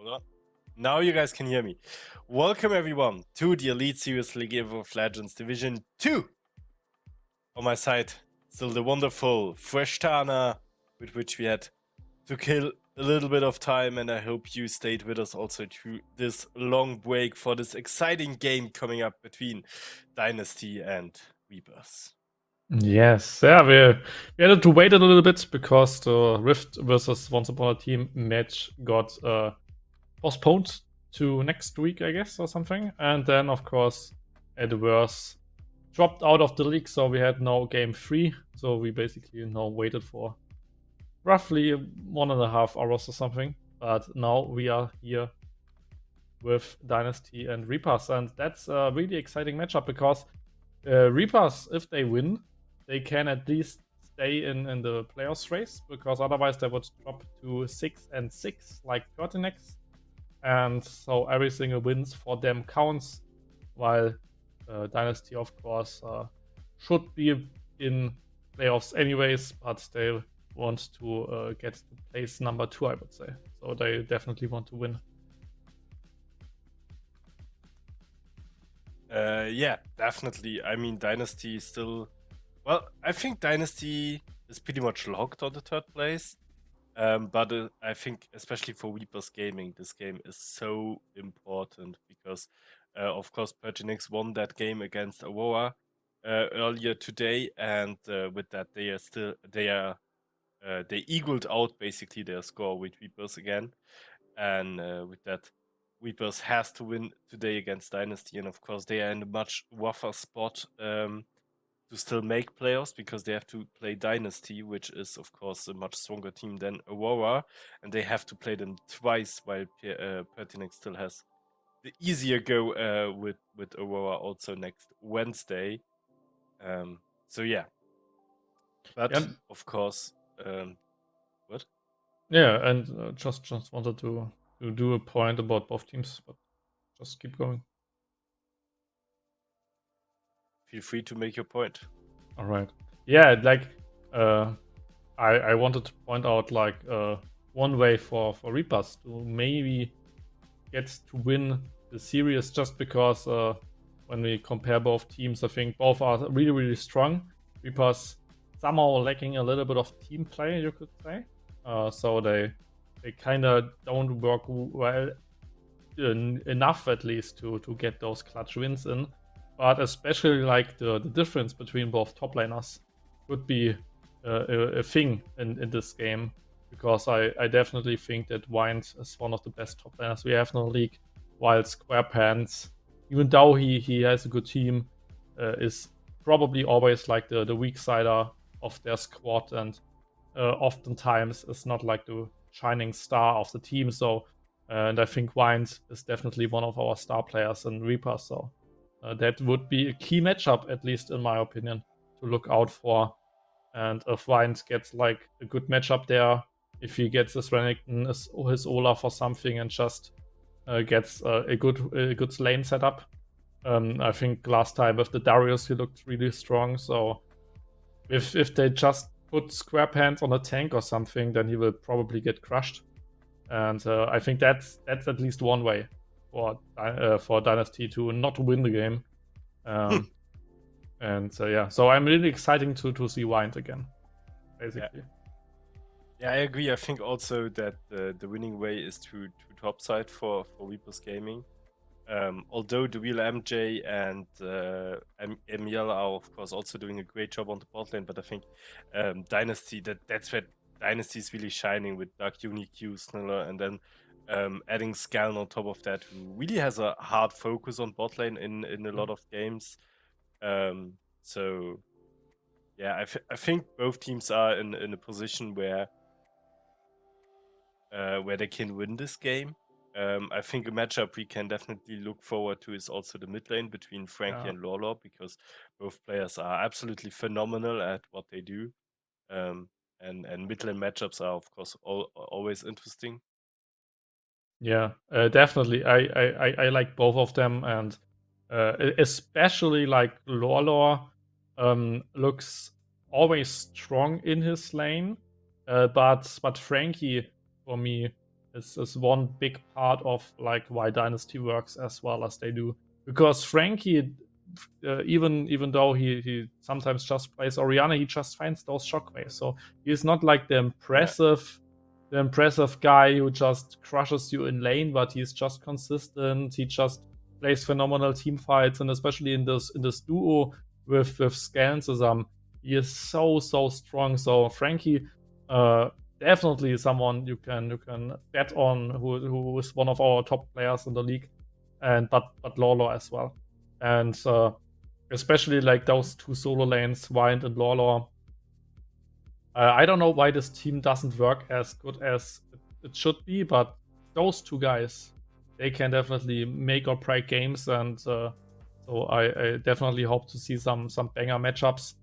Hold on. Now you guys can hear me. Welcome everyone to the Elite Series League of Legends Division 2. On my side, still the wonderful Fresh Tana, with which we had to kill a little bit of time, and I hope you stayed with us also through this long break for this exciting game coming up between Dynasty and Rebirth. Yes, yeah, we had to wait a little bit because the Rift versus Once Upon a Team match got postponed to next week, I guess, or something. And then, of course, Adverse dropped out of the league, so we had no game 3. So we basically waited for roughly 1.5 hours or something. But now we are here with Dynasty and Reapers, and that's a really exciting matchup because Reapers, if they win, they can at least stay in the playoffs race, because otherwise they would drop to 6-6 like Pertinax, and so every single wins for them counts, while Dynasty, of course, should be in playoffs anyways, but they want to get to place number 2, I would say. So they definitely want to win. Yeah, definitely. I mean, Dynasty is still... Well, I think Dynasty is pretty much locked on the 3rd place. But I think, especially for Reapers Gaming, this game is so important because, of course, Pertinax won that game against Aurora earlier today, and with that, they equaled out basically their score with Reapers again, and with that, Reapers has to win today against Dynasty, and of course, they are in a much rougher spot to still make playoffs because they have to play Dynasty, which is of course a much stronger team than Aurora, and they have to play them twice, while Pertinax still has the easier go with Aurora also next Wednesday. So yeah, but Yeah. of course, what? Yeah, and just wanted to do a point about both teams, but just keep going. Feel free to make your point. All right. Yeah, like I wanted to point out like one way for Reapers to maybe get to win the series, just because when we compare both teams, I think both are really strong. Reapers somehow lacking a little bit of team play, you could say. So they kind of don't work well enough, at least, to get those clutch wins in. But especially like the difference between both top laners could be a thing in this game, because I definitely think that Wind is one of the best top laners we have in the league, while SquarePants, even though he has a good team, is probably always like the weak sider of their squad, and oftentimes is not like the shining star of the team. So and I think Wind is definitely one of our star players in Reaper, so that would be a key matchup, at least in my opinion, to look out for. And if Wind gets like a good matchup there, if he gets his Renekton, his Olaf or something, and just gets a good lane setup, I think last time with the Darius he looked really strong. So if they just put SquarePants on a tank or something, then he will probably get crushed. And I think that's at least one way for Dynasty to not win the game. And yeah, so I'm really excited to see Wind again, basically. Yeah, I agree. I think also that the winning way is to topside for Reapers Gaming. Although the real MJ and Emil are of course also doing a great job on the bot lane, but I think Dynasty, that's where Dynasty is really shining with Dark UniQ, Sniller, and then adding Scan on top of that, who really has a hard focus on bot lane in a lot of games. So yeah, I think both teams are in a position where they can win this game. I think a matchup we can definitely look forward to is also the mid lane between Frankie and Lawlor, because both players are absolutely phenomenal at what they do. And mid lane matchups are, of course, always interesting. Yeah, definitely. I like both of them, and especially like Lawlor looks always strong in his lane, but Frankie, for me, is one big part of like why Dynasty works as well as they do. Because Frankie, even though he sometimes just plays Orianna, he just finds those shockwaves. So he's not like the impressive guy who just crushes you in lane, but he's just consistent. He just plays phenomenal team fights, and especially in this duo with Scansism, he is so strong. So Frankie, definitely someone you can bet on, who is one of our top players in the league, and but Lolo as well, and especially like those two solo lanes, Wind and Lolo. I don't know why this team doesn't work as good as it should be, but those two guys, they can definitely make or break games, and so I definitely hope to see some banger matchups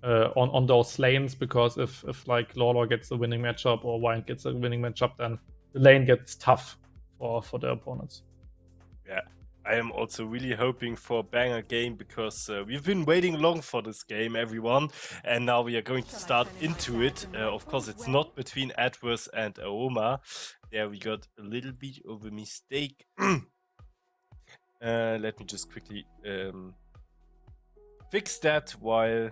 on those lanes, because if like Lawlor gets a winning matchup or Wind gets a winning matchup, then the lane gets tough for the opponents. Yeah, I am also really hoping for a banger game, because we've been waiting long for this game, everyone, and now we are going to start into it. Of course, it's not between Adverse and Aroma. There we got a little bit of a mistake. Let me just quickly fix that while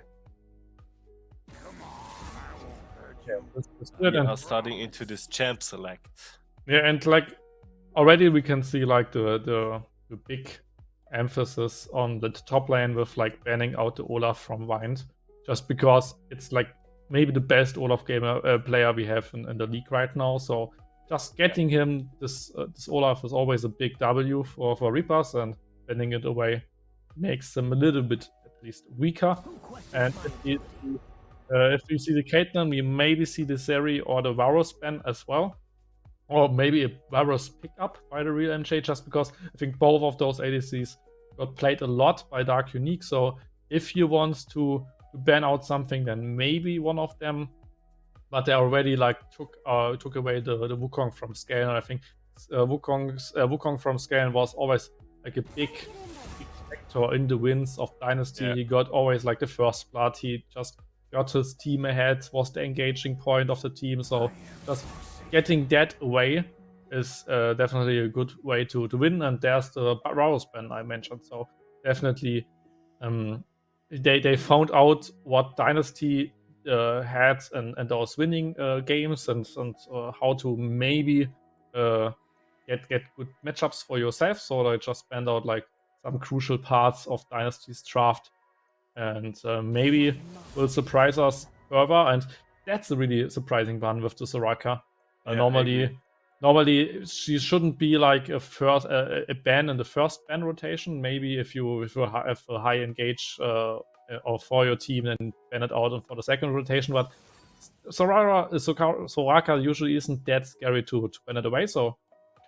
we are starting into this champ select. Yeah, and like already we can see like the big emphasis on the top lane with like banning out the Olaf from Wind, just because it's like maybe the best Olaf gamer player we have in the league right now. So just getting him this Olaf is always a big W for Reapers, and banning it away makes them a little bit at least weaker. And if we see the Caitlyn, we maybe see the Zeri or the Varus ban as well. Or maybe a Varus pickup by the real MJ, just because I think both of those ADCs got played a lot by Dark Unique. So if you want to ban out something, then maybe one of them. But they already like took away the Wukong from Scale. And I think Wukong from Scale was always like a big factor in the wins of Dynasty. Yeah. He got always like the first blood. He just got his team ahead, was the engaging point of the team. So just getting that away is definitely a good way to win. And there's the Varus ban I mentioned. So definitely they found out what Dynasty had and those winning games, and how to maybe get good matchups for yourself. So they just banned out like some crucial parts of Dynasty's draft, and maybe will surprise us further. And that's a really surprising one with the Soraka. Yeah, normally she shouldn't be like a ban in the first ban rotation. Maybe if you have a high engage or for your team, then ban it out for the second rotation. But Soraka usually isn't that scary to ban it away, so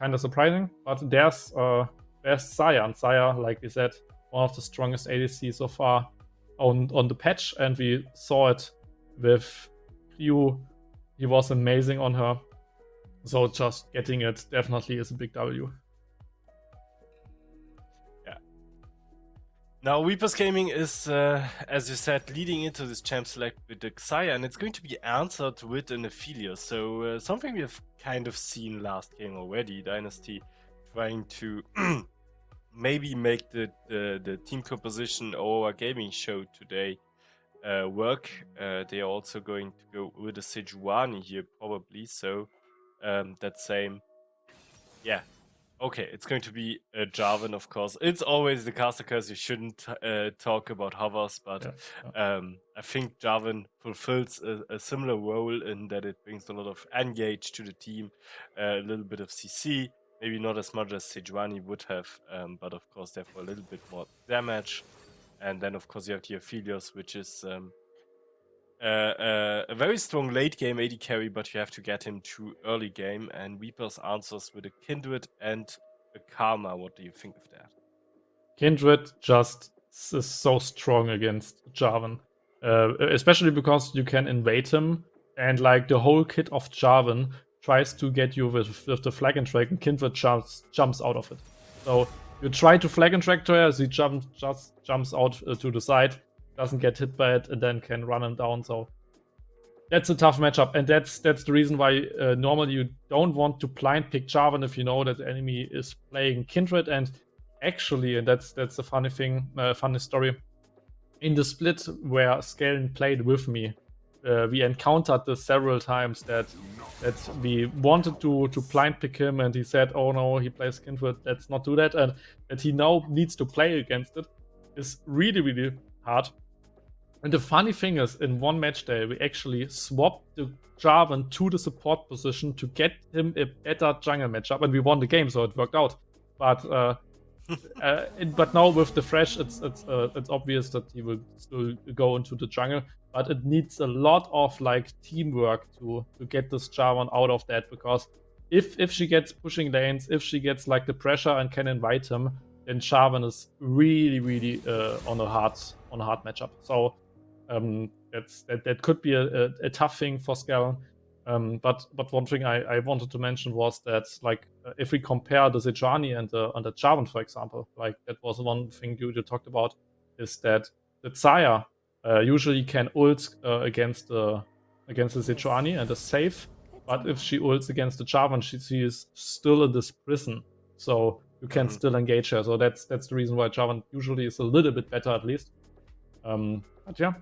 kind of surprising. But there's Xayah, and Xayah, like we said, one of the strongest ADC so far on the patch, and we saw it with Ryu. He was amazing on her. So just getting it definitely is a big W. Yeah. Now, Weepers Gaming is, as you said, leading into this champ select with the Xayah, and it's going to be answered with an Ophelia. So something we have kind of seen last game already. Dynasty trying to maybe make the team composition or gaming show today work. They are also going to go with a Sejuani here, probably. So that same, yeah, okay, it's going to be Jarvan, of course. It's always the caster curse. You shouldn't talk about hovers, but I think Jarvan fulfills a similar role in that it brings a lot of engage to the team, a little bit of CC, maybe not as much as Sejuani would have, but of course therefore a little bit more damage. And then of course you have the Aphelios, which is a very strong late game AD carry, but you have to get him to early game. And Reapers answers with a Kindred and a Karma. What do you think of that? Kindred just is so strong against Jarvan, especially because you can invade him, and like the whole kit of Jarvan tries to get you with the flag and track, and Kindred jumps out of it. So you try to flag and track to her, as he just jumps out to the side, doesn't get hit by it, and then can run him down. So that's a tough matchup, and that's the reason why normally you don't want to blind pick Jarvan if you know that the enemy is playing Kindred. And actually, and that's the funny thing, funny story. In the split where Skellen played with me, we encountered this several times that we wanted to blind pick him, and he said, "Oh no, he plays Kindred. Let's not do that." And that he now needs to play against it is really, really hard. And the funny thing is, in one match day, we actually swapped the Jarvan to the support position to get him a better jungle matchup, and we won the game, so it worked out. But but now with the Thresh, it's obvious that he will still go into the jungle, but it needs a lot of like teamwork to get this Jarvan out of that, because if she gets pushing lanes, if she gets like the pressure and can invite him, then Jarvan is really, really on a hard matchup. So that could be a tough thing for Skellen. But one thing I wanted to mention was that, like, if we compare the Sejuani and the Jarvan, for example, like that was one thing you talked about, is that the Xayah usually can ult against the Sejuani and is safe, but if she ults against the Jarvan, she is still in this prison, so you can still engage her. So that's the reason why Jarvan usually is a little bit better, at least. But yeah,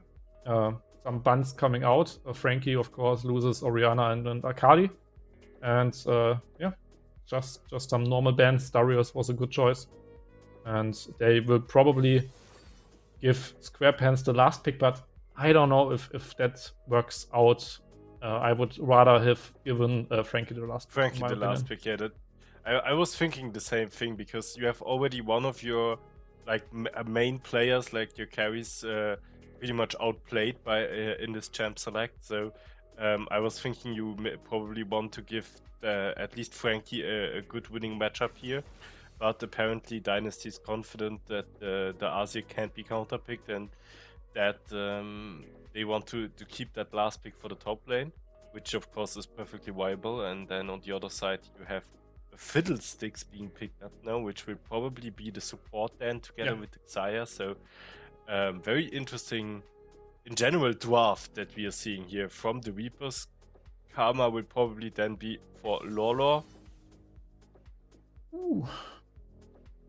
some bans coming out. Frankie, of course, loses Orianna and Akali. And yeah, just some normal bans. Darius was a good choice. And they will probably give SquarePants the last pick, but I don't know if that works out. I would rather have given Frankie the last pick. Frankie the last pick, yeah. I was thinking the same thing, because you have already one of your like main players, like your carries, pretty much outplayed by in this champ select. So I was thinking you probably want to give at least Frankie a good winning matchup here. But apparently Dynasty is confident that the Azir can't be counterpicked, and that they want to keep that last pick for the top lane, which of course is perfectly viable. And then on the other side you have Fiddlesticks being picked up now, which will probably be the support then together with the Xayah. So very interesting in general draft that we are seeing here from the Reapers. Karma will probably then be for Lolo. Ooh.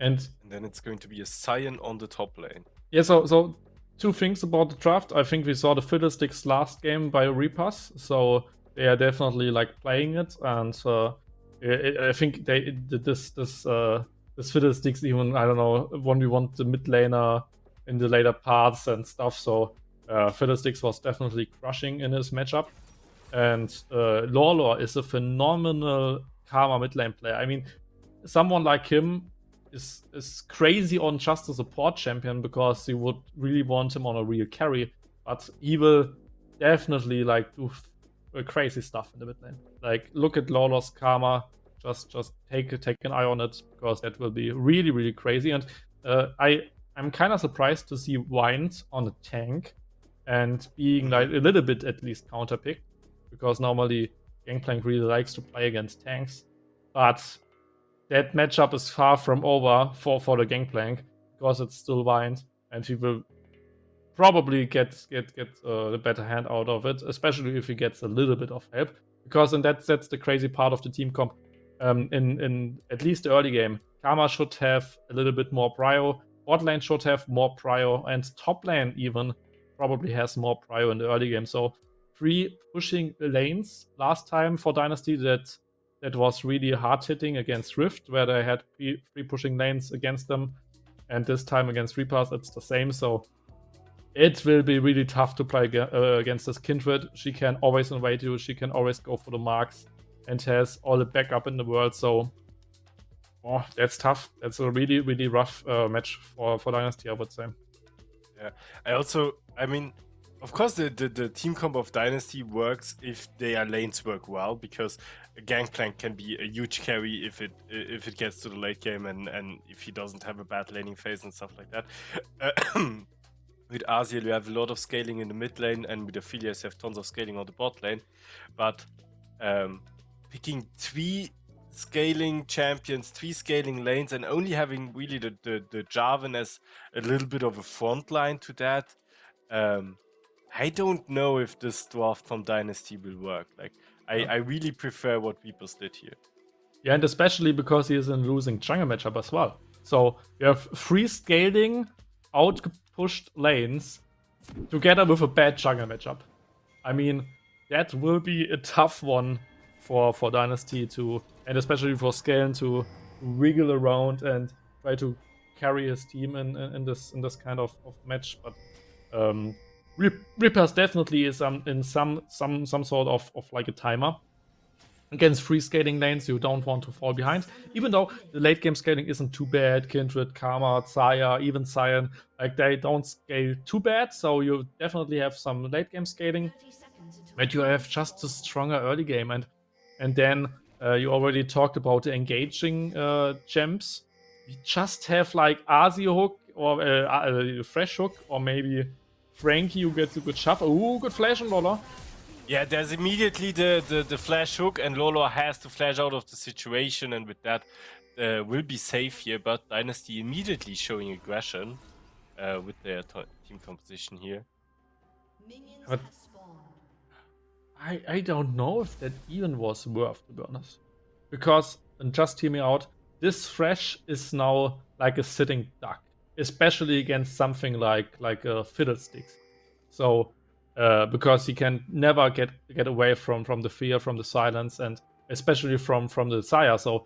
And then it's going to be a Sion on the top lane. Yeah, so two things about the draft. I think we saw the Fiddlesticks last game by Reapers, so they are definitely like playing it, and I think this Fiddlesticks even, I don't know, 1v1 the mid laner in the later parts and stuff. So Fiddlesticks was definitely crushing in his matchup, and Lawlor is a phenomenal Karma mid lane player. I mean, someone like him is crazy on just a support champion, because you would really want him on a real carry, but he will definitely like do crazy stuff in the mid lane. Like, look at Lawlor's Karma. Just take an eye on it, because that will be really, really crazy. And I'm kind of surprised to see Wind on a tank and being like a little bit at least counterpicked, because normally Gangplank really likes to play against tanks. But that matchup is far from over for the Gangplank, because it's still Wind, and he will probably get the better hand out of it, especially if he gets a little bit of help. Because that's the crazy part of the team comp. In at least the early game, Karma should have a little bit more prio, bot lane should have more prio, and top lane even probably has more prio in the early game. So 3 pushing lanes last time for Dynasty, that was really hard hitting against Rift, where they had 3 pushing lanes against them, and this time against Reapers it's the same. So it will be really tough to play against this Kindred. She can always invade you, she can always go for the marks, and has all the backup in the world. So that's tough. That's a really, really rough match for Dynasty, I would say. Yeah, I mean, of course the team comp of Dynasty works if their lanes work well, because Gangplank can be a huge carry if it gets to the late game, and if he doesn't have a bad laning phase and stuff like that. With Azir, you have a lot of scaling in the mid lane, and with Aphelios, you have tons of scaling on the bot lane. But picking 3 scaling champions, 3 scaling lanes, and only having really the Jarvan as a little bit of a front line to that, I don't know if this draft from Dynasty will work. Like, I really prefer what Weepers did here. Yeah, and especially because he is in losing jungle matchup as well. So you have free scaling, out-pushed lanes together with a bad jungle matchup. I mean, that will be a tough one for Dynasty to, and especially for Scalen to wiggle around and try to carry his team in this kind of match. But Rippers definitely is in some sort of like a timer. Against free scaling lanes, you don't want to fall behind. Even though the late game scaling isn't too bad, Kindred, Karma, Xayah, even Cyan, like they don't scale too bad, so you definitely have some late game scaling. But you have just a stronger early game, and then you already talked about the engaging gems. You just have like Azio hook or fresh hook, or maybe Frankie who gets a good shove. Ooh, good flash on Lola. Yeah, there's immediately the flash hook, and Lolo has to flash out of the situation, and with that, will be safe here. But Dynasty immediately showing aggression with their team composition here. But I don't know if that even was worth, to be honest. Because, and just hear me out, this Fresh is now like a sitting duck, especially against something like Fiddlesticks. So, because he can never get away from the fear, from the silence, and especially from the Xayah. So,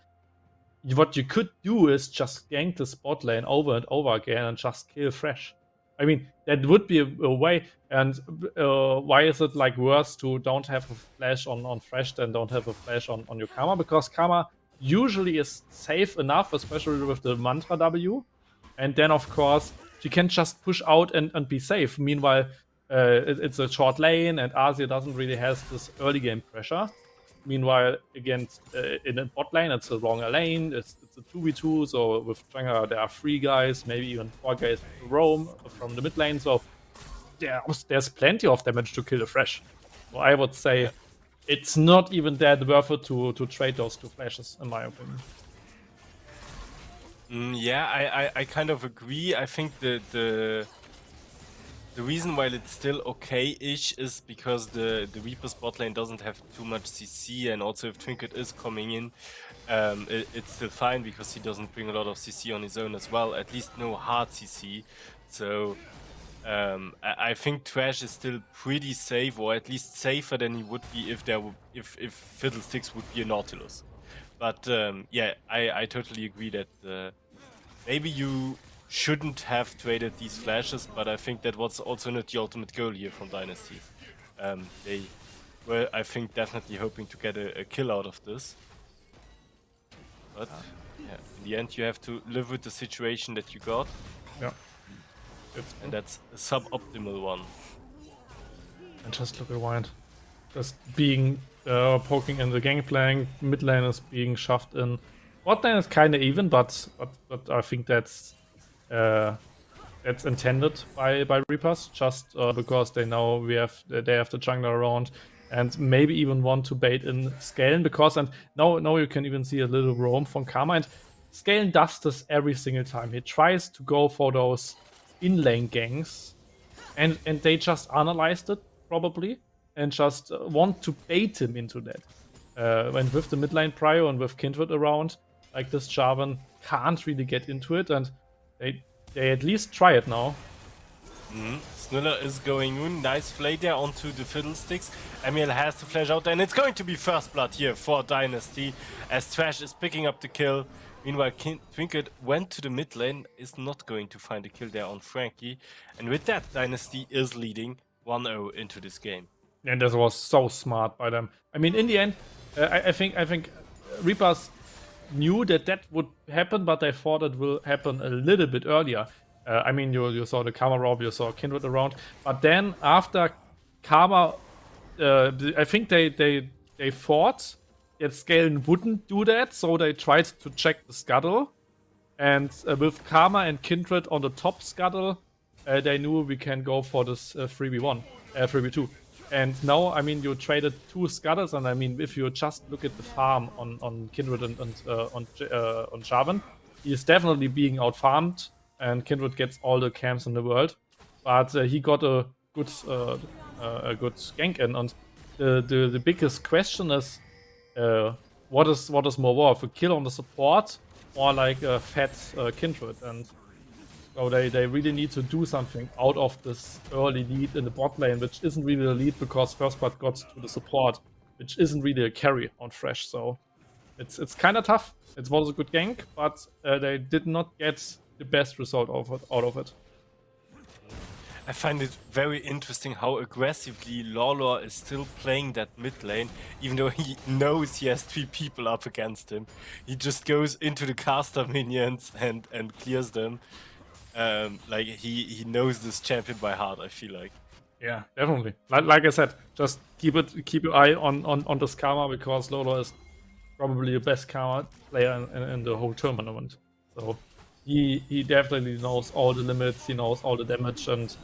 what you could do is just gank the spot lane over and over again and just kill Fresh. I mean, that would be a way. And why is it like worse to don't have a flash on Fresh than don't have a flash on your Karma? Because Karma usually is safe enough, especially with the Mantra W. And then, of course, she can just push out and be safe. Meanwhile, it's a short lane, and Asia doesn't really have this early game pressure. Meanwhile, against in a bot lane, it's a longer lane. It's a 2v2, so with Jungler there are 3 guys, maybe even 4 guys to roam from the mid lane. So there's plenty of damage to kill the Fresh. So I would say it's not even that worth it to trade those 2 flashes, in my opinion. Yeah, I kind of agree. I think the reason why it's still okay-ish is because the Reaper's bot lane doesn't have too much CC, and also if Trinket is coming in, it's still fine because he doesn't bring a lot of CC on his own as well, at least no hard CC. So I think Trash is still pretty safe, or at least safer than he would be if Fiddlesticks would be a Nautilus. But yeah, I totally agree that maybe you shouldn't have traded these flashes, but I think that was also not the ultimate goal here from Dynasty. They were, I think, definitely hoping to get a kill out of this. But yeah, in the end, you have to live with the situation that you got. Yeah. And that's a suboptimal one. And just look at Wind. Just being poking in the gangplank, mid lane is being shoved in. Bot lane is kind of even, but I think that's intended by Reapers, just because they know they have the jungler around, and maybe even want to bait in Scalen, because and now you can even see a little roam from Karma, and Scalen does this every single time. He tries to go for those in-lane ganks, and they just analyzed it probably and just want to bait him into that. When with the mid lane prio and with Kindred around, like this Jarvan can't really get into it, and they at least try it now. Sniller is going in. Nice play there onto the Fiddlesticks. Emil has to flash out, and it's going to be first blood here for Dynasty, as Trash is picking up the kill. Meanwhile, Trinket went to the mid lane, is not going to find a kill there on Frankie. And with that, Dynasty is leading 1-0 into this game. And this was so smart by them. I mean, in the end, I think Reapers knew that would happen, but they thought it will happen a little bit earlier. I mean, you saw the Karma rob, you saw Kindred around, but then after Karma, I think they thought that Scalen wouldn't do that, so they tried to check the scuttle, and with Karma and Kindred on the top scuttle, they knew we can go for this 3v1, 3v2. And now, I mean, you traded 2 scuttles, and I mean, if you just look at the farm on Kindred and on Jarvan, he is definitely being out-farmed, and Kindred gets all the camps in the world. But he got a good a good gank in. And the biggest question is, what is more worth, a kill on the support or like a fat Kindred? And so they really need to do something out of this early lead in the bot lane, which isn't really a lead because first blood got to the support, which isn't really a carry on Thresh. So it's kind of tough. It was a good gank, but they did not get the best result out of it. I find it very interesting how aggressively Lawlor is still playing that mid lane, even though he knows he has 3 people up against him. He just goes into the caster minions and clears them. Like he knows this champion by heart, I feel like. Yeah, definitely. Like I said, just keep your eye on this Karma, because Lolo is probably the best Karma player in the whole tournament. So he definitely knows all the limits, he knows all the damage and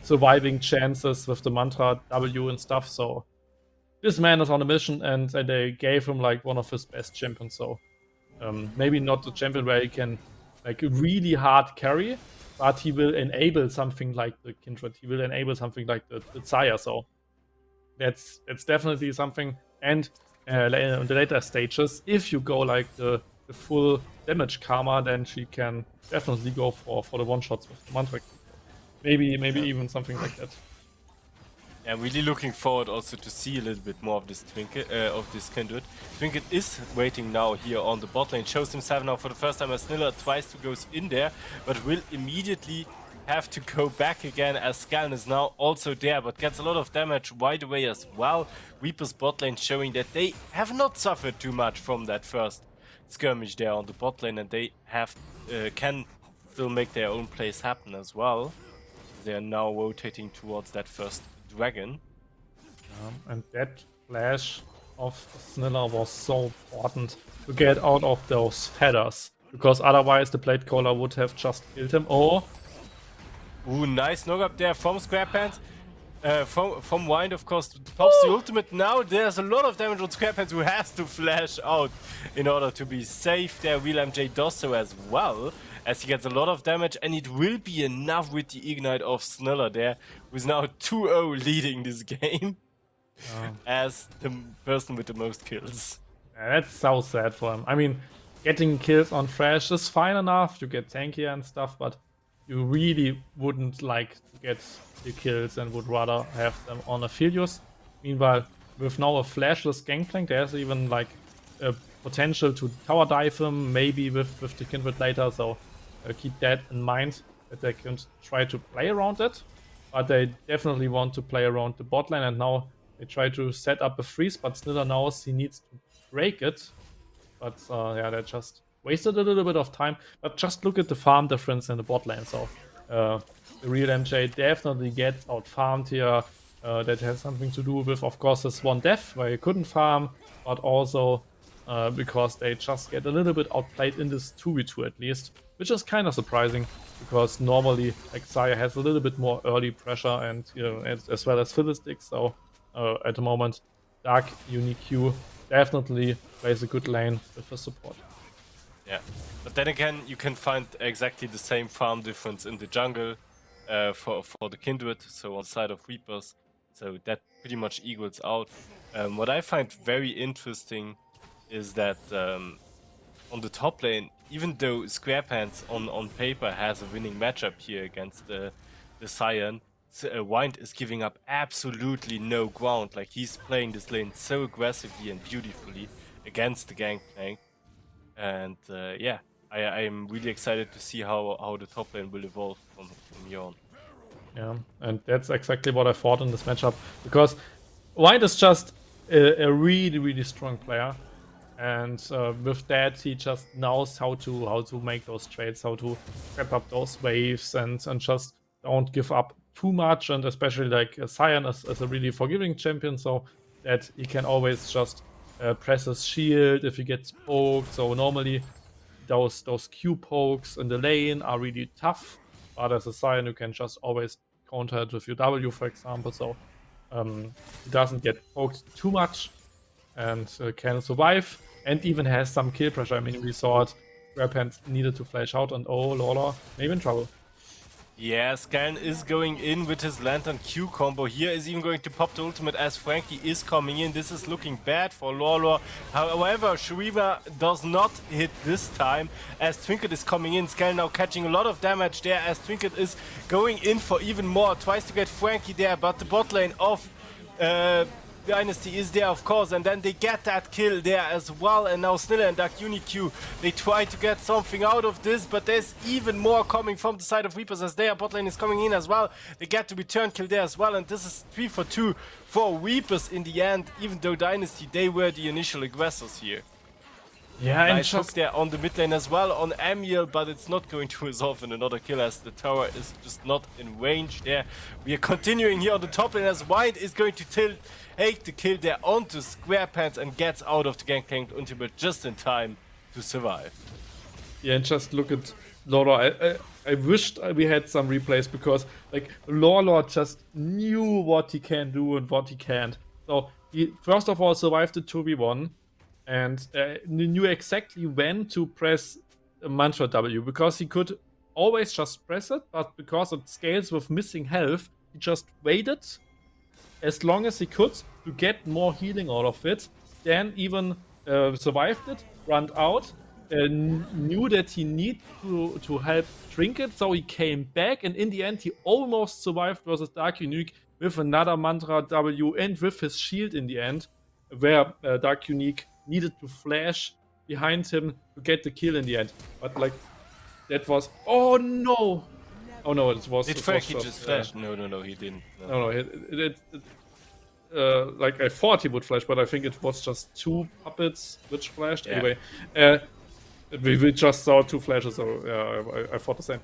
surviving chances with the mantra W and stuff. So this man is on a mission, and they gave him like one of his best champions. So maybe not the champion where he can like really hard carry, but he will enable something like the Kindred. He will enable something like the Tsaya. So that's definitely something. And in the later stages, if you go like the full damage Karma, then she can definitely go for the one shots with the mantra. Maybe even something like that. Yeah, I'm really looking forward also to see a little bit more of this Kindred. Trinket is waiting now here on the bot lane, shows himself now for the first time as Sniller, twice to goes in there, but will immediately have to go back again as Skallen is now also there, but gets a lot of damage wide away as well. Reaper's bot lane showing that they have not suffered too much from that first skirmish there on the bot lane, and they have can still make their own plays happen as well. They are now rotating towards that first dragon. And that flash of Sniller was so important to get out of those feathers, because otherwise the Blade Caller would have just killed him. Oh! Ooh, nice knock up there from Squarepants. From Wind, of course, pops the ultimate. Now there's a lot of damage on Squarepants, who has to flash out in order to be safe there. Real MJ does so as well, as he gets a lot of damage, and it will be enough with the Ignite of Sniller there, who's now 2-0 leading this game as the person with the most kills. Yeah, that's so sad for him. I mean, getting kills on Thresh is fine enough, you get tankier and stuff, but you really wouldn't like to get the kills and would rather have them on Aphelios. Meanwhile, with now a flashless Gangplank, there's even like a potential to tower dive him, maybe with the Kindred later, so keep that in mind, that they can try to play around it, but they definitely want to play around the bot lane, and now they try to set up a freeze, but Sniller knows he needs to break it, but yeah, they just wasted a little bit of time. But just look at the farm difference in the bot lane. So the real MJ definitely gets out farmed here. That has something to do with, of course, this one death where he couldn't farm, but also because they just get a little bit outplayed in this 2v2 at least, which is kind of surprising, because normally like Xayah has a little bit more early pressure, and you know, as well as Fiddlesticks. So at the moment, Dark UniQ definitely plays a good lane with the support. Yeah, but then again, you can find exactly the same farm difference in the jungle for the Kindred, so on the side of Reapers, so that pretty much equals out. What I find very interesting is that on the top lane, even though Squarepants on paper has a winning matchup here against the Scion, Wind is giving up absolutely no ground. Like, he's playing this lane so aggressively and beautifully against the Gangplank. And yeah, I am really excited to see how the top lane will evolve from here on. Yeah, and that's exactly what I thought in this matchup, because Wind is just a really strong player, and with that he just knows how to make those trades, how to trap up those waves, and just don't give up too much. And especially like Scion is a really forgiving champion, so that he can always just press his shield if he gets poked. So normally those Q pokes in the lane are really tough, but as a Scion you can just always counter it with your W, for example. So he doesn't get poked too much and can survive, and even has some kill pressure. I mean, we saw it, Squarepants needed to flash out, and oh, Lola maybe in trouble. Yeah, Scan is going in with his Lantern Q combo. Here is even going to pop the ultimate as Frankie is coming in. This is looking bad for Lolo. However, Shurima does not hit this time as Trinket is coming in. Scan now catching a lot of damage there as Trinket is going in for even more. Tries to get Frankie there, but the bot lane of Dynasty is there, of course, and then they get that kill there as well. And now Snilla and Dark UniQ, they try to get something out of this, but there's even more coming from the side of Reapers as their bot lane is coming in as well. They get the return kill there as well, and this is 3 for 2 for Reapers in the end, even though Dynasty, they were the initial aggressors here. Yeah, and Nice hook there on the mid lane as well on Amiel, but it's not going to resolve in another kill as the tower is just not in range there. We are continuing here on the top lane as White is going to take the kill there onto SquarePants and gets out of the Gangplank ultimate just in time to survive. Yeah, and just look at Lolo. I wished we had some replays because like Lolo just knew what he can do and what he can't. So he first of all survived the 2v1 and knew exactly when to press Mantra W because he could always just press it, but because it scales with missing health, he just waited as long as he could to get more healing out of it, then even survived it, ran out, knew that he needed to help Trinket, so he came back, and in the end he almost survived versus Dark Unique with another Mantra W and with his shield in the end, where Dark Unique needed to flash behind him to get the kill in the end. But like, that was... Oh no! Oh no, it was... Did Frankie just flash? No, he didn't. No, like I thought he would flash, but I think it was just 2 puppets which flashed. Yeah. Anyway, we just saw 2 flashes, so yeah, I thought the same.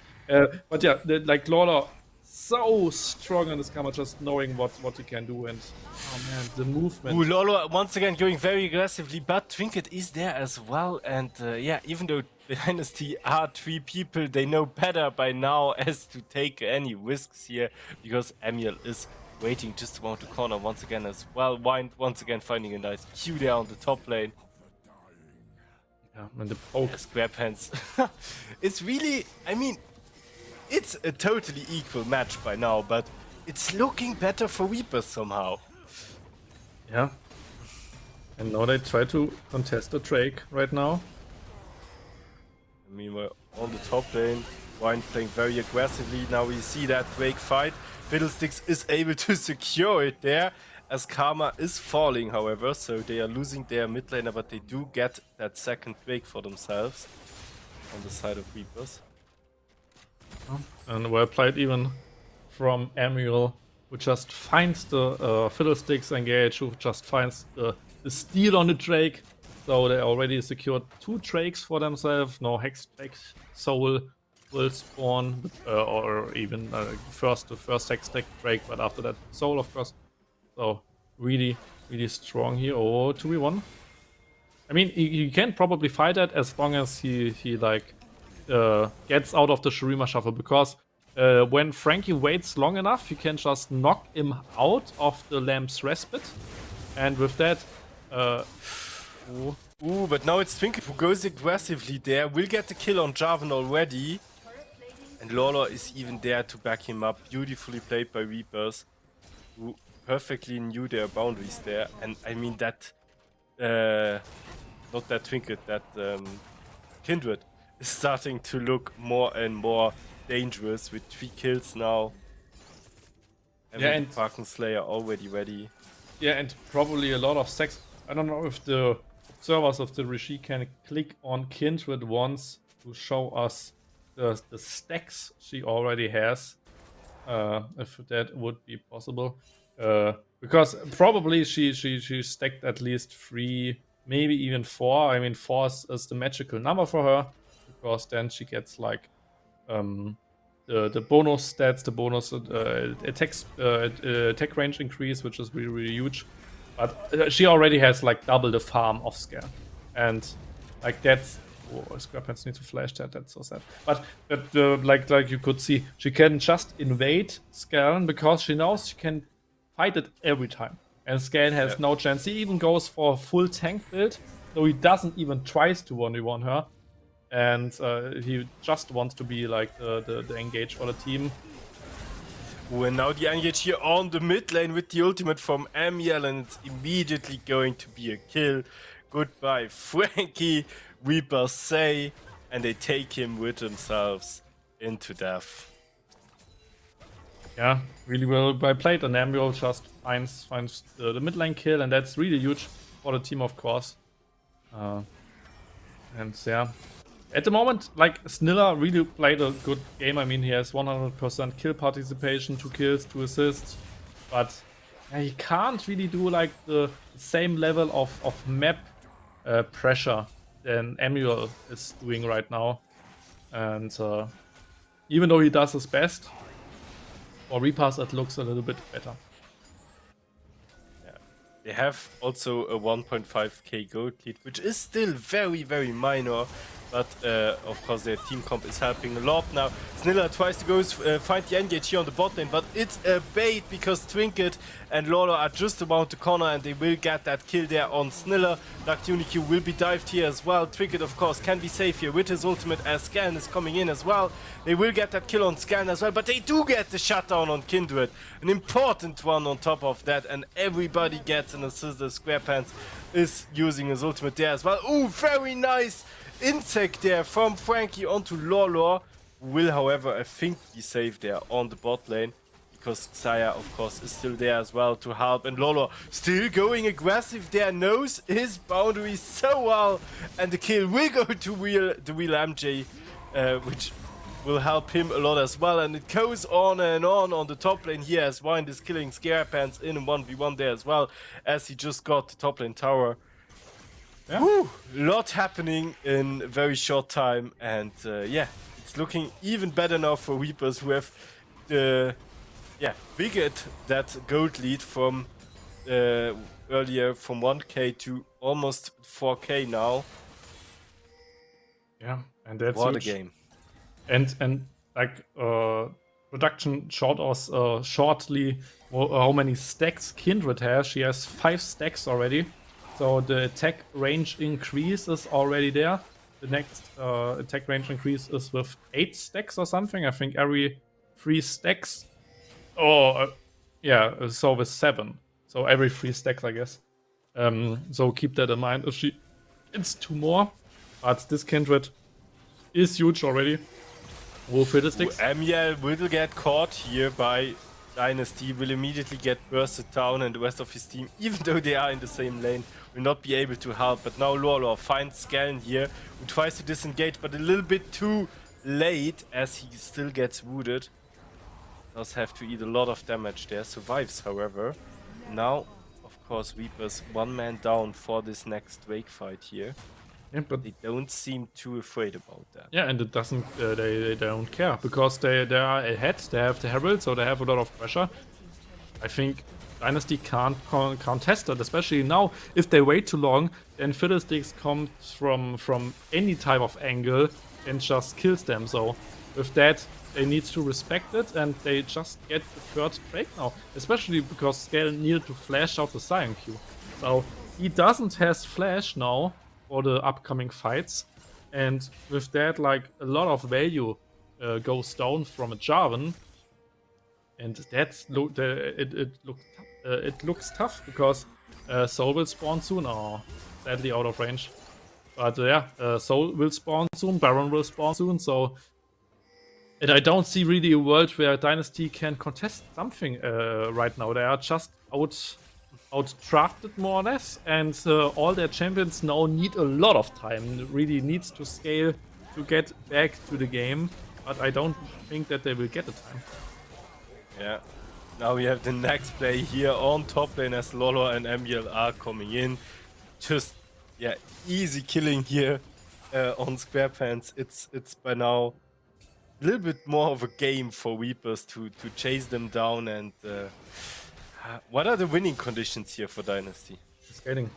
But yeah, like Lolo, so strong in this camera, just knowing what he can do, and oh man, the movement. Ooh, Lolo once again going very aggressively, but Trinket is there as well, and yeah, even though the Dynasty are 3 people, they know better by now as to take any risks here, because Amiel is waiting just around the corner once again as well. Wind once again finding a nice Q there on the top lane. Yeah, and the poke. SquarePants. It's really, I mean, it's a totally equal match by now, but it's looking better for Reapers somehow. Yeah. And now they try to contest the Drake right now. Meanwhile, on the top lane, Wind playing very aggressively. Now we see that Drake fight. Fiddlesticks is able to secure it there, as Karma is falling, however, so they are losing their mid laner, but they do get that second Drake for themselves on the side of Reapers. And well played even from Amiel, who just finds the Fiddlesticks engage, who just finds the steal on the Drake. So they already secured 2 Drakes for themselves. No Hex Drake Soul will spawn, or even the first Hex Drake, but after that Soul, of course. So really strong here. Oh, 2v1. I mean, he can probably fight that as long as he like gets out of the Shurima shuffle, because when Frankie waits long enough, you can just knock him out of the Lamp's Respite, and with that, Ooh, but now it's Trinket who goes aggressively there, will get the kill on Jarvan already, and Lolo is even there to back him up. Beautifully played by Reapers, who perfectly knew their boundaries there, and I mean that, not that Trinket, that Kindred is starting to look more and more dangerous with 3 kills now. Yeah, and Parken Slayer already ready. Yeah, and probably a lot of sex. I don't know if the servers of the Rishi can click on Kindred once to show us the stacks she already has, if that would be possible. Because probably she stacked at least 3, maybe even 4. I mean, 4 is the magical number for her, because then she gets like the bonus stats, the bonus attack range increase, which is really huge. But she already has like double the farm of Scare, and like that's... Oh, SquarePants need to flash that. That's so sad. But like you could see, she can just invade Scan because she knows she can fight it every time, and Scan has no chance. He even goes for a full tank build, so he doesn't even tries to 1v1 her. and he just wants to be like the engage for the team. Ooh, and now the engage here on the mid lane with the ultimate from Amiel, and it's immediately going to be a kill. Goodbye, Frankie. Reaper say, and they take him with themselves into death. Yeah, really well played, and Amiel just finds the mid lane kill, and that's really huge for the team, of course. And yeah, at the moment, like, Snilla really played a good game. I mean, he has 100% kill participation, 2 kills, 2 assists, but yeah, he can't really do like the same level of map pressure than Emuel is doing right now. And even though he does his best, for Reapers it looks a little bit better. They have also a 1.5k gold lead, which is still very, very minor. But of course their team comp is helping a lot now. Snilla tries to go find the engage here on the bot lane, but it's a bait because Trinket and Lolo are just around the corner and they will get that kill there on Snilla. Dark Unicue will be dived here as well. Trinket of course can be safe here with his ultimate as Scan is coming in as well. They will get that kill on Scan as well, but they do get the shutdown on Kindred. An important one on top of that, and everybody gets an assist as SquarePants is using his ultimate there as well. Ooh, very nice insect there from Frankie onto Lolo. Will, however, I think be safe there on the bot lane, because Xayah, of course, is still there as well to help. And Lolo still going aggressive there, knows his boundaries so well. And the kill will go to the real MJ, which will help him a lot as well. And it goes on and on the top lane here as Wind is killing SquarePants in a 1v1 there as well, as he just got the top lane tower. Yeah. Woo! Lot happening in a very short time, and yeah, it's looking even better now for Reapers, who have biggered that gold lead from earlier from 1k to almost 4k now. Yeah, and that's what huge. A game. And like production showed us shortly how many stacks Kindred has. She has 5 stacks already. So the attack range increase is already there. The next attack range increase is with 8 stacks or something. I think every 3 stacks. Yeah, so with 7. So every 3 stacks, I guess. So keep that in mind. If she gets 2 more, but this Kindred is huge already. Will Fiddlesticks. Amiel will get caught here by Dynasty, will immediately get bursted down, and the rest of his team, even though they are in the same lane, will not be able to help. But now Lolo finds Scan here, who tries to disengage, but a little bit too late, as he still gets wounded. Does have to eat a lot of damage there, survives however. Now, of course, Reapers 1 man down for this next Wake fight here. Yeah, but they don't seem too afraid about that. Yeah, and it doesn't. They don't care because they are ahead. They have the Herald, so they have a lot of pressure. I think Dynasty can't contest it, especially now. If they wait too long, then Fiddlesticks comes from any type of angle and just kills them. So with that, they need to respect it, and they just get the third break now. Especially because Scale needed to flash out the Sion Q. So he doesn't have flash now for the upcoming fights, and with that, like, a lot of value goes down from a Jarvan, and that's it looks tough because Soul will spawn soon. Oh, sadly out of range. But yeah, Soul will spawn soon, Baron will spawn soon, so. And I don't see really a world where Dynasty can contest something right now. They are just out-drafted more or less, and all their champions now need a lot of time. Really needs to scale to get back to the game, but I don't think that they will get the time. Yeah. Now we have the next play here on top lane as Lolo and Amiel are coming in. Just, yeah, easy killing here on SquarePants. It's by now a little bit more of a game for Reapers to chase them down. And what are the winning conditions here for Dynasty? Scaling.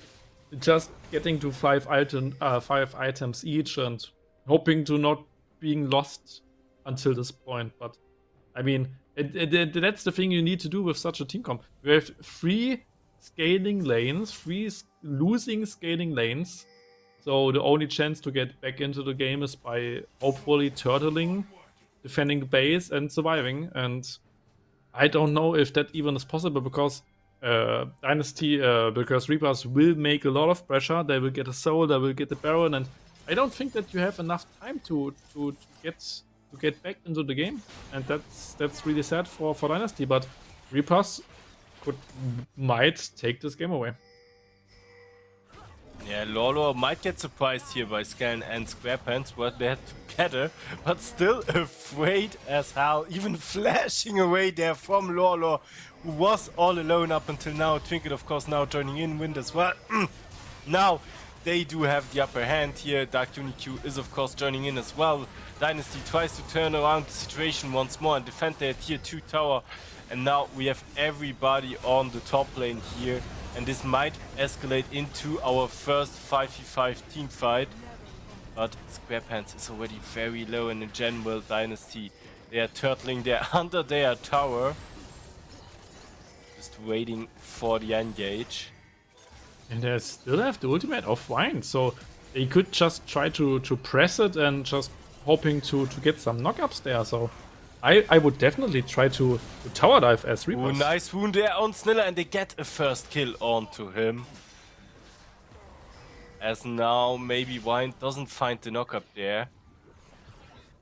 Just getting to 5 items each and hoping to not being lost until this point. But I mean, that's the thing you need to do with such a team comp. We have 3 scaling lanes, 3 losing scaling lanes. So the only chance to get back into the game is by hopefully turtling, defending the base, and surviving. And I don't know if that even is possible because Dynasty, because Reapers will make a lot of pressure. They will get a soul, they will get the Baron, and I don't think that you have enough time to get back into the game. And that's really sad for Dynasty. But Reapers might take this game away. Yeah, Lolo might get surprised here by Scan and SquarePants, but they're together, but still afraid as hell, even flashing away there from Lolo, who was all alone up until now. Trinket, of course, now joining in, Wind as well. Now, they do have the upper hand here. Dark UniQ is, of course, joining in as well. Dynasty tries to turn around the situation once more and defend their tier 2 tower. And now we have everybody on the top lane here. And this might escalate into our first 5v5 team fight. But SquarePants is already very low, and in general, Dynasty, they are turtling there under their tower. Just waiting for the engage. And they still have the ultimate offline, so they could just try to press it and just hoping to get some knockups there. So I would definitely try to tower dive as Reapers. Ooh, nice wound there on Sniller, and they get a first kill onto him. As now maybe Wine doesn't find the knockup there.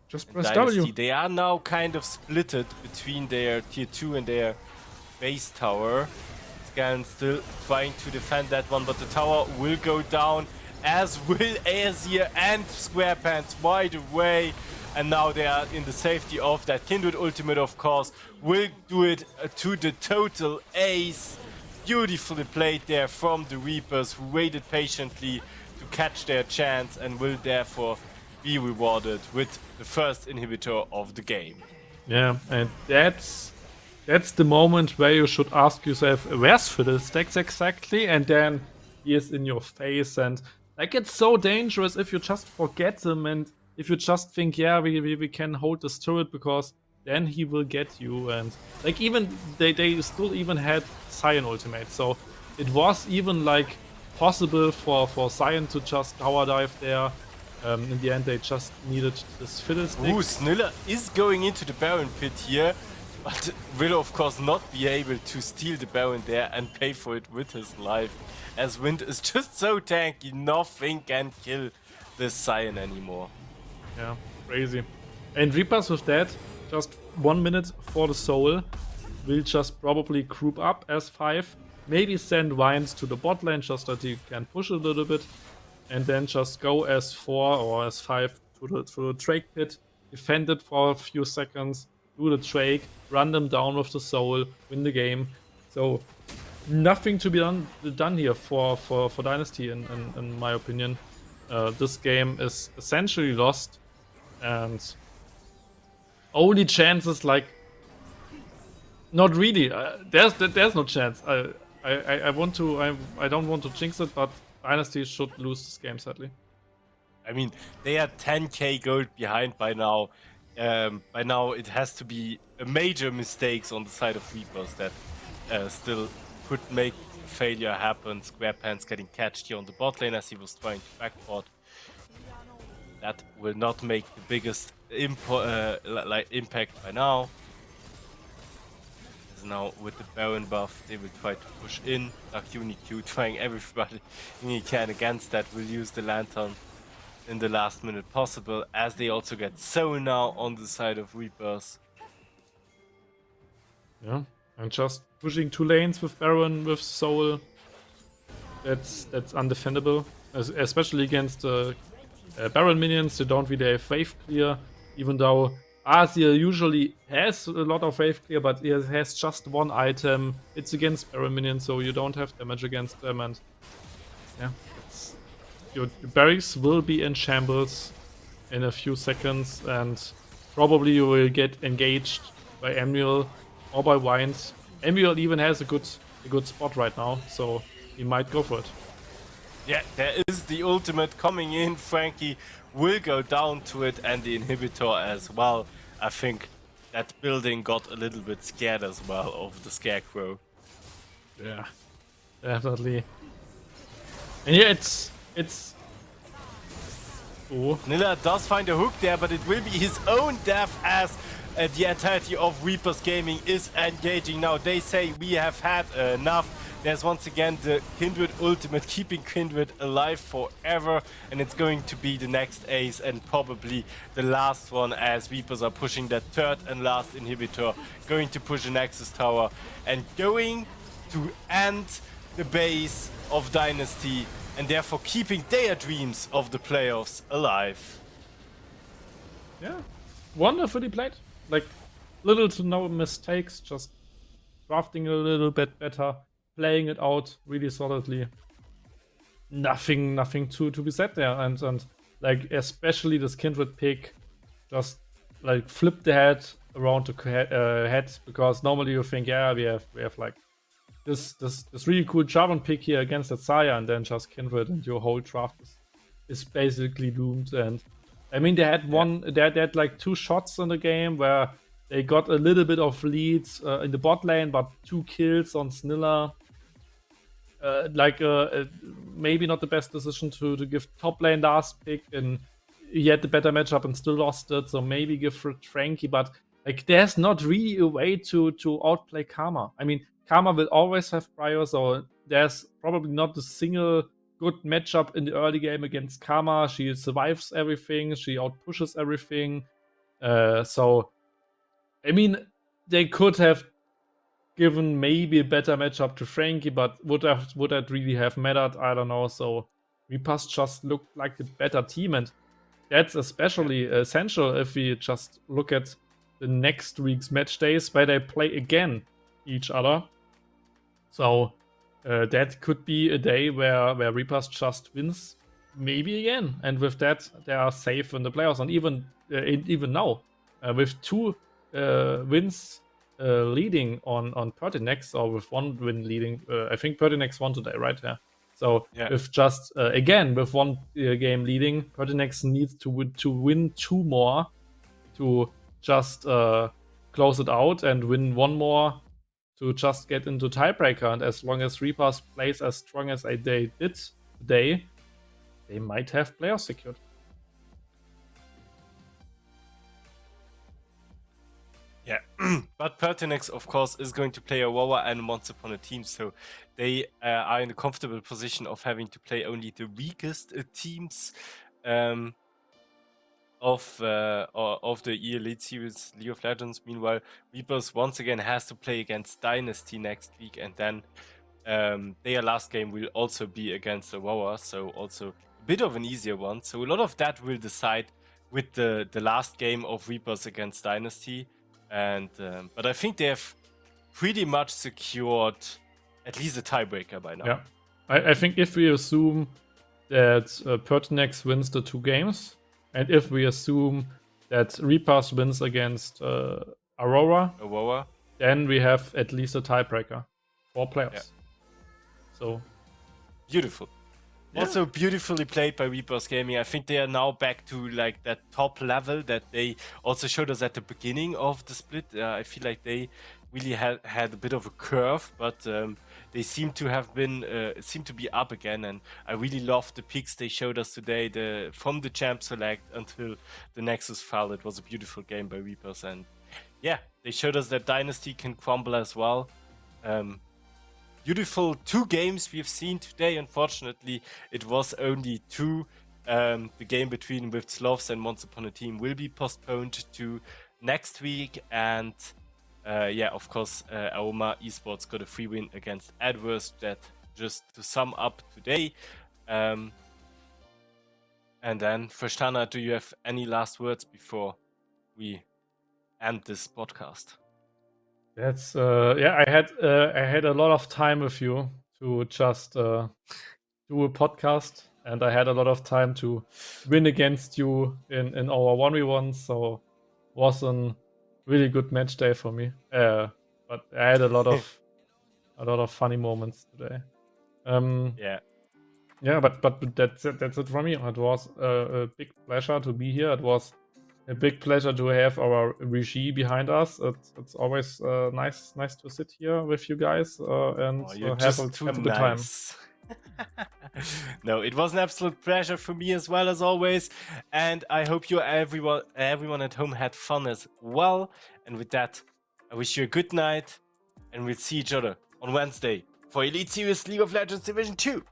Just press Dynasty, W. they are now kind of splitted between their tier 2 and their base tower. Scan still trying to defend that one, but the tower will go down, as will Aesir and SquarePants wide away. And now they are in the safety of that Kindred ultimate, of course. Will do it to the total ace. Beautifully played there from the Reapers, who waited patiently to catch their chance and will therefore be rewarded with the first inhibitor of the game. Yeah, and that's the moment where you should ask yourself, where's Fiddlesticks exactly? And then he is in your face, and like, it's so dangerous if you just forget him and if you just think, yeah, we can hold this turret, because then he will get you. And like, even they still even had Cyan ultimate, so it was even like possible for Cyan to just tower dive there. In the end, they just needed this Fiddlestick. Ooh, Sniller is going into the Baron pit here, but will of course not be able to steal the Baron there and pay for it with his life, as Wind is just so tanky, nothing can kill this Cyan anymore. Yeah, crazy. And Reapers with that, just 1 minute for the soul, will just probably group up as 5, maybe send Vines to the bot lane just that he can push a little bit, and then just go as 4 or as 5 to the Drake pit, defend it for a few seconds, do the Drake, run them down with the soul, win the game. So nothing to be done here for Dynasty in my opinion. This game is essentially lost, and only chances, like, not really. There's no chance. I don't want to jinx it, but Dynasty should lose this game, sadly. I mean, they are 10k gold behind by now. By now, it has to be a major mistakes on the side of Reapers that still could make failure happen. SquarePants getting catched here on the bot lane as he was trying to backport. That will not make the biggest impact by now. As now with the Baron buff, they will try to push in. Dark UniQ trying everybody he can against that, will use the Lantern in the last minute possible, as they also get Soul now on the side of Reapers. Yeah, and just pushing 2 lanes with Baron, with Soul, that's undefendable, especially against Baron minions. They don't really have wave clear, even though Aesir usually has a lot of wave clear, but he has just 1 item. It's against Baron minions, so you don't have damage against them, and yeah, your barracks will be in shambles in a few seconds, and probably you will get engaged by Emuel or by Wines. Emuel even has a good spot right now, so he might go for it. Yeah, there is the ultimate coming in. Frankie will go down to it, and the inhibitor as well. I think that building got a little bit scared as well of the Scarecrow. Yeah, definitely. And yeah, it's Oh. Snilla does find a hook there, but it will be his own death as the entirety of Reapers Gaming is engaging now. They say we have had enough. There's once again the Kindred ultimate, keeping Kindred alive forever, and it's going to be the next ace and probably the last one, as Reapers are pushing that third and last inhibitor, going to push the Nexus Tower and going to end the base of Dynasty, and therefore keeping their dreams of the playoffs alive. Yeah, wonderfully played. Like, little to no mistakes, just drafting a little bit better, playing it out really solidly. Nothing to be said there, and like especially this Kindred pick, just like flip the head around the head, because normally you think, yeah, we have like this really cool Jarvan pick here against that Saya, and then just Kindred, and your whole draft is basically doomed. And I mean, they had they had like 2 shots in the game where they got a little bit of leads in the bot lane, but 2 kills on Snilla. Maybe not the best decision to give top lane last pick, and he had the better matchup and still lost it. So maybe give Frankie, but like there's not really a way to outplay Karma. I mean, Karma will always have prior, so there's probably not a single good matchup in the early game against Karma. She survives everything, she outpushes everything. So I mean, they could have given maybe a better matchup to Frankie, but would that really have mattered? I don't know. So Reapers just looked like the better team, and that's especially essential if we just look at the next week's match days where they play again each other. So that could be a day where Reapers just wins maybe again, and with that they are safe in the playoffs. And even now with 2 wins leading on Pertinax, or with 1 win leading, I think Pertinax won today, right? Yeah. So with just again with 1 game leading, Pertinax needs to win 2 more to just close it out, and win 1 more to just get into tiebreaker. And as long as Reapers plays as strong as they did today, they might have playoffs secured. Yeah, but Pertinax, of course, is going to play Aurora and Once Upon a Team, so they are in a comfortable position of having to play only the weakest teams of the Elite Series League of Legends. Meanwhile, Reapers once again has to play against Dynasty next week, and then their last game will also be against Aurora, so also a bit of an easier one. So a lot of that will decide with the last game of Reapers against Dynasty. And but I think they have pretty much secured at least a tiebreaker by now. Yeah, I think if we assume that Pertinax wins the 2 games, and if we assume that Reapers wins against Aurora, then we have at least a tiebreaker for playoffs. Yeah. So beautiful. Yeah. Also beautifully played by Reapers Gaming. I think they are now back to like that top level that they also showed us at the beginning of the split. I feel like they really had a bit of a curve, but they seem to have been seem to be up again. And I really love the picks they showed us today. From the champ select until the Nexus fell, it was a beautiful game by Reapers. And yeah, they showed us that Dynasty can crumble as well. Beautiful 2 games we've seen today. Unfortunately, it was only 2. The game between with Slovs and Once Upon a Team will be postponed to next week. And yeah, of course, Aoma Esports got a free win against Adverse. That just to sum up today. And then, Frashtana, do you have any last words before we end this podcast? That's yeah. I had a lot of time with you to just do a podcast, and I had a lot of time to win against you in our 1v1. So it was a really good match day for me. But I had a lot of funny moments today. Yeah, but that's it from me. It was a big pleasure to be here. It was a big pleasure to have our regie behind us. It's always nice to sit here with you guys and have a good time. No, it was an absolute pleasure for me as well as always, and I hope you everyone at home had fun as well. And with that, I wish you a good night, and we'll see each other on Wednesday for Elite Series League of Legends Division 2.